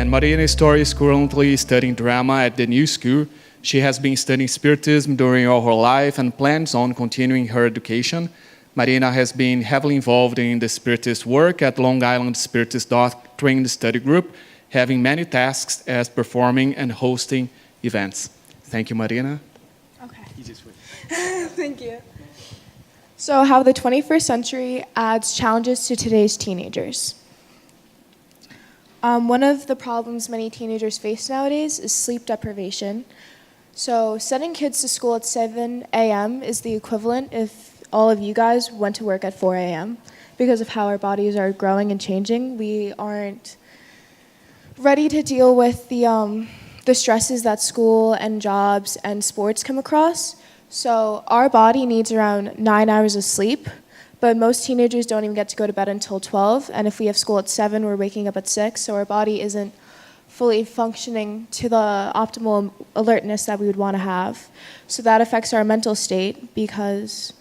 And Marina Story is currently studying drama at the new school. She has been studying Spiritism during all her life and plans on continuing her education. Marina has been heavily involved in the Spiritist work at Long Island Spiritist Doctrine Study Group, having many tasks as performing and hosting events. Thank you, Marina. Okay. Thank you. So how the 21st century adds challenges to today's teenagers. One of the problems many teenagers face nowadays is sleep deprivation. So sending kids to school at 7 a.m. is the equivalent if all of you guys went to work at 4 a.m. Because of how our bodies are growing and changing, we aren't ready to deal with the stresses that school and jobs and sports come across. So our body needs around 9 hours of sleep, but most teenagers don't even get to go to bed until 12, and if we have school at 7, we're waking up at 6, so our body isn't fully functioning to the optimal alertness that we would want to have. So that affects our mental state, because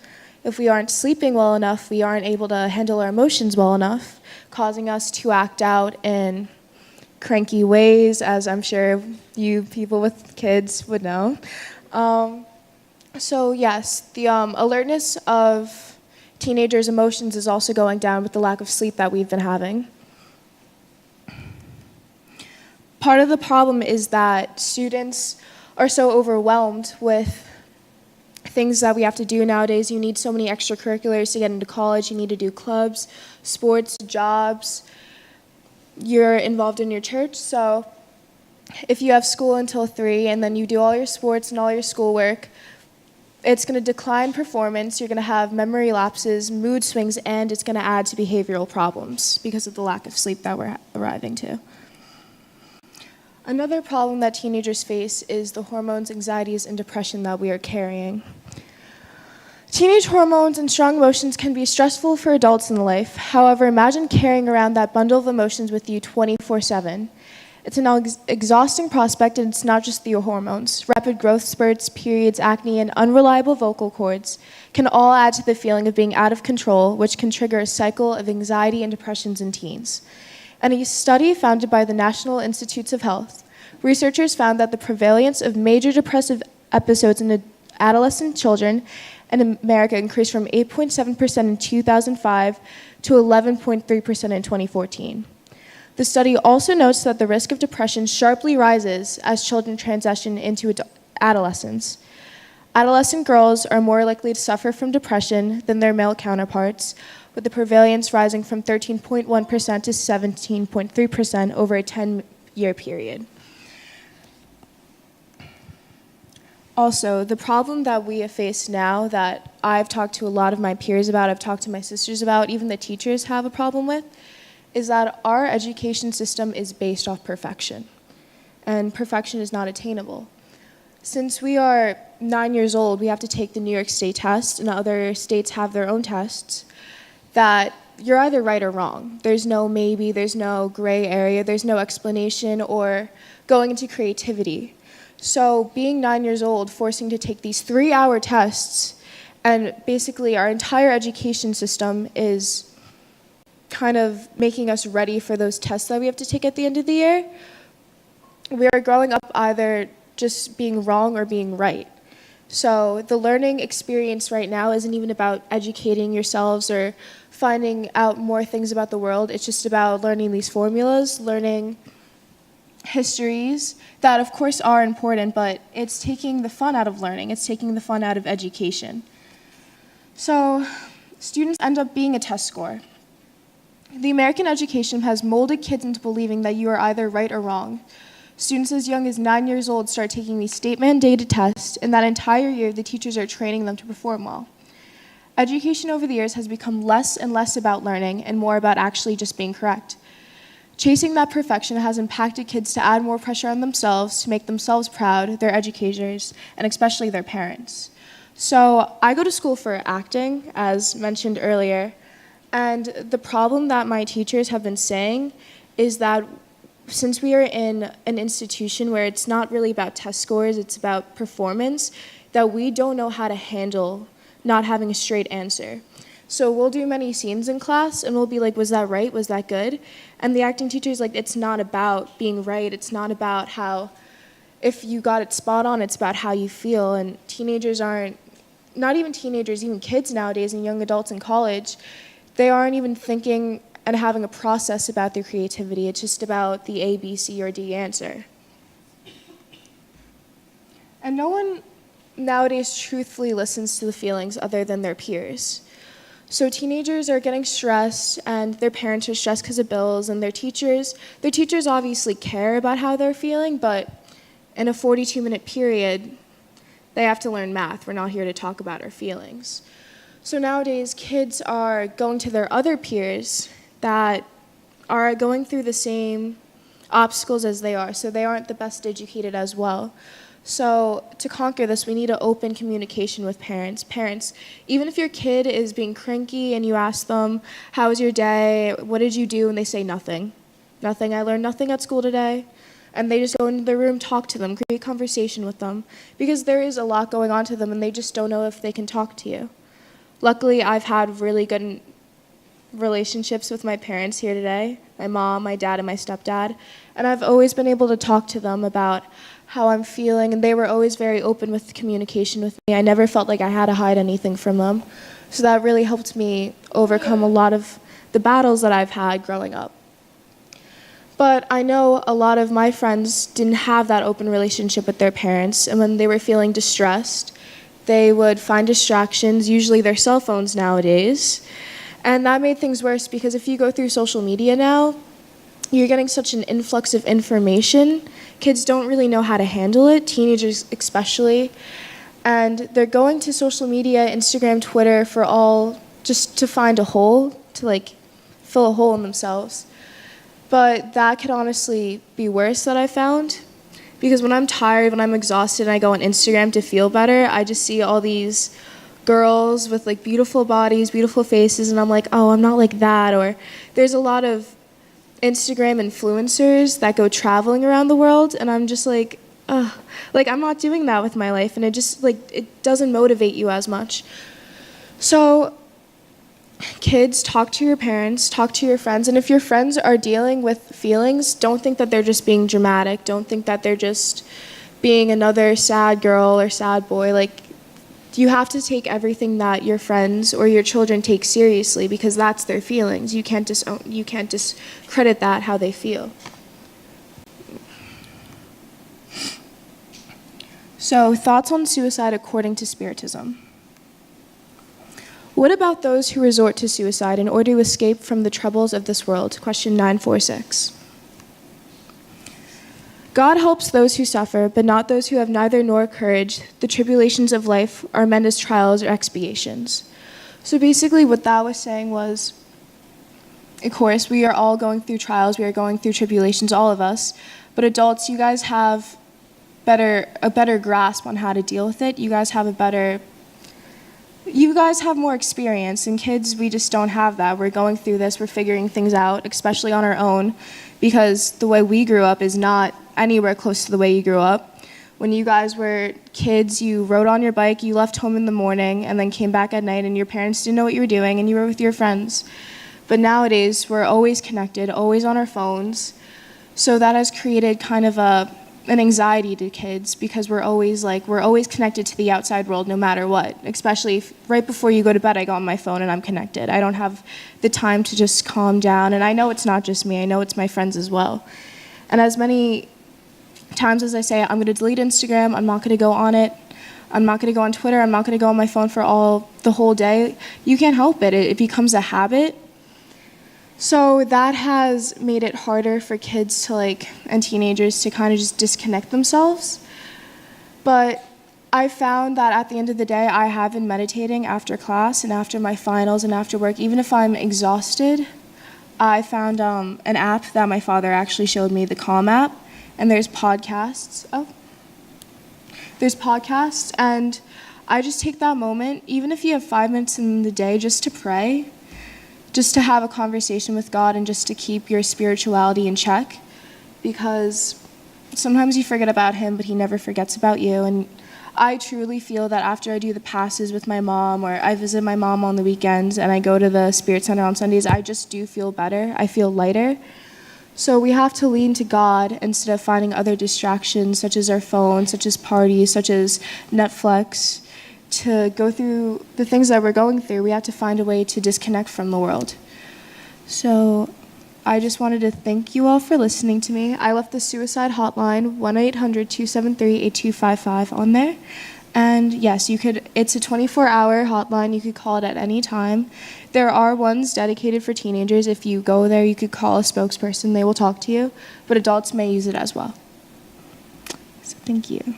if we aren't sleeping well enough, we aren't able to handle our emotions well enough, causing us to act out in cranky ways, as I'm sure you people with kids would know. So yes, the alertness of teenagers' emotions is also going down with the lack of sleep that we've been having. Part of the problem is that students are so overwhelmed with things that we have to do nowadays. You need so many extracurriculars to get into college. You need to do clubs, sports, jobs. You're involved in your church, so if you have school until 3 and then you do all your sports and all your schoolwork, it's going to decline performance, you're going to have memory lapses, mood swings, and it's going to add to behavioral problems because of the lack of sleep that we're arriving to. Another problem that teenagers face is the hormones, anxieties, and depression that we are carrying. Teenage hormones and strong emotions can be stressful for adults in life. However, imagine carrying around that bundle of emotions with you 24/7. It's an exhausting prospect, and it's not just the hormones. Rapid growth spurts, periods, acne, and unreliable vocal cords can all add to the feeling of being out of control, which can trigger a cycle of anxiety and depressions in teens. In a study founded by the National Institutes of Health, researchers found that the prevalence of major depressive episodes in adolescent children in America increased from 8.7% in 2005 to 11.3% in 2014. The study also notes that the risk of depression sharply rises as children transition into adolescence. Adolescent girls are more likely to suffer from depression than their male counterparts, with the prevalence rising from 13.1% to 17.3% over a 10-year period. Also, the problem that we have faced now that I've talked to a lot of my peers about, I've talked to my sisters about, even the teachers have a problem with, is that our education system is based off perfection, and perfection is not attainable. Since we are 9 years old, we have to take the New York State test, and other states have their own tests, that you're either right or wrong. There's no maybe, there's no gray area, there's no explanation or going into creativity. So being 9 years old, forcing to take these 3-hour tests, and basically our entire education system is kind of making us ready for those tests that we have to take at the end of the year. We are growing up either just being wrong or being right. So the learning experience right now isn't even about educating yourselves or finding out more things about the world. It's just about learning these formulas, learning histories that of course are important, but it's taking the fun out of learning. It's taking the fun out of education. So students end up being a test score. The American education has molded kids into believing that you are either right or wrong. Students as young as 9 years old start taking these state-mandated tests, and that entire year the teachers are training them to perform well. Education over the years has become less and less about learning and more about actually just being correct. Chasing that perfection has impacted kids to add more pressure on themselves, to make themselves proud, their educators, and especially their parents. So I go to school for acting, as mentioned earlier, and the problem that my teachers have been saying is that since we are in an institution where it's not really about test scores, it's about performance, that we don't know how to handle not having a straight answer. So we'll do many scenes in class and we'll be like, was that right? Was that good? And the acting teacher is like, it's not about being right. It's not about how, if you got it spot on, it's about how you feel. And teenagers aren't, not even teenagers, even kids nowadays and young adults in college, they aren't even thinking and having a process about their creativity. It's just about the A, B, C, or D answer. And no one nowadays truthfully listens to the feelings other than their peers. So teenagers are getting stressed and their parents are stressed because of bills, and their teachers obviously care about how they're feeling, but in a 42-minute period, they have to learn math. We're not here to talk about our feelings. So nowadays, kids are going to their other peers that are going through the same obstacles as they are, so they aren't the best educated as well. So to conquer this, we need an open communication with parents. Parents, even if your kid is being cranky and you ask them, how was your day, what did you do, and they say nothing. Nothing, I learned nothing at school today. And they just go into their room, talk to them, create conversation with them. Because there is a lot going on to them and they just don't know if they can talk to you. Luckily, I've had really good relationships with my parents here today, my mom, my dad, and my stepdad. And I've always been able to talk to them about how I'm feeling, and they were always very open with communication with me. I never felt like I had to hide anything from them. So that really helped me overcome a lot of the battles that I've had growing up. But I know a lot of my friends didn't have that open relationship with their parents, and when they were feeling distressed, they would find distractions, usually their cell phones nowadays. And that made things worse because if you go through social media now, you're getting such an influx of information. Kids don't really know how to handle it, teenagers especially. And they're going to social media, Instagram, Twitter, for all just to find a hole, to like fill a hole in themselves. But that could honestly be worse that I found. Because when I'm tired, when I'm exhausted, and I go on Instagram to feel better, I just see all these girls with like beautiful bodies, beautiful faces, and I'm like, oh, I'm not like that. Or there's a lot of Instagram influencers that go traveling around the world, and I'm just like, ugh, like I'm not doing that with my life, and it just like it doesn't motivate you as much. So kids, talk to your parents, talk to your friends, and if your friends are dealing with feelings, don't think that they're just being dramatic. Don't think that they're just being another sad girl or sad boy. Like, you have to take everything that your friends or your children take seriously because that's their feelings. You can't discredit that, how they feel. So, thoughts on suicide according to Spiritism. What about those who resort to suicide in order to escape from the troubles of this world? Question 946. God helps those who suffer, but not those who have neither nor courage. The tribulations of life are meant as trials or expiations. So basically what that was saying was, of course, we are all going through trials, we are going through tribulations, all of us, but adults, you guys have a better grasp on how to deal with it. You guys have more experience, and kids, we just don't have that. We're going through this, we're figuring things out, especially on our own, because the way we grew up is not anywhere close to the way you grew up. When you guys were kids, you rode on your bike, you left home in the morning, and then came back at night, and your parents didn't know what you were doing, and you were with your friends. But nowadays, we're always connected, always on our phones, so that has created kind of an anxiety to kids because we're always connected to the outside world no matter what, especially if right before you go to bed I go on my phone and I'm connected. I don't have the time to just calm down, and I know it's not just me, I know it's my friends as well. And as many times as I say, I'm going to delete Instagram, I'm not going to go on it, I'm not going to go on Twitter, I'm not going to go on my phone for the whole day, you can't help it. It becomes a habit. So that has made it harder for kids and teenagers to kind of just disconnect themselves. But I found that at the end of the day, I have been meditating after class and after my finals and after work. Even if I'm exhausted, I found an app that my father actually showed me, the Calm app, and there's podcasts. There's podcasts, and I just take that moment, even if you have 5 minutes in the day, just to pray, just to have a conversation with God and just to keep your spirituality in check, because sometimes you forget about him, but he never forgets about you. And I truly feel that after I do the passes with my mom, or I visit my mom on the weekends, and I go to the Spirit Center on Sundays, I just do feel better. I feel lighter. So we have to lean to God instead of finding other distractions, such as our phone, such as parties, such as Netflix. To go through the things that we're going through, we have to find a way to disconnect from the world. So I just wanted to thank you all for listening to me. I left the suicide hotline, 1-800-273-8255 on there. And yes, it's a 24-hour hotline. You could call it at any time. There are ones dedicated for teenagers. If you go there, you could call a spokesperson. They will talk to you. But adults may use it as well. So thank you.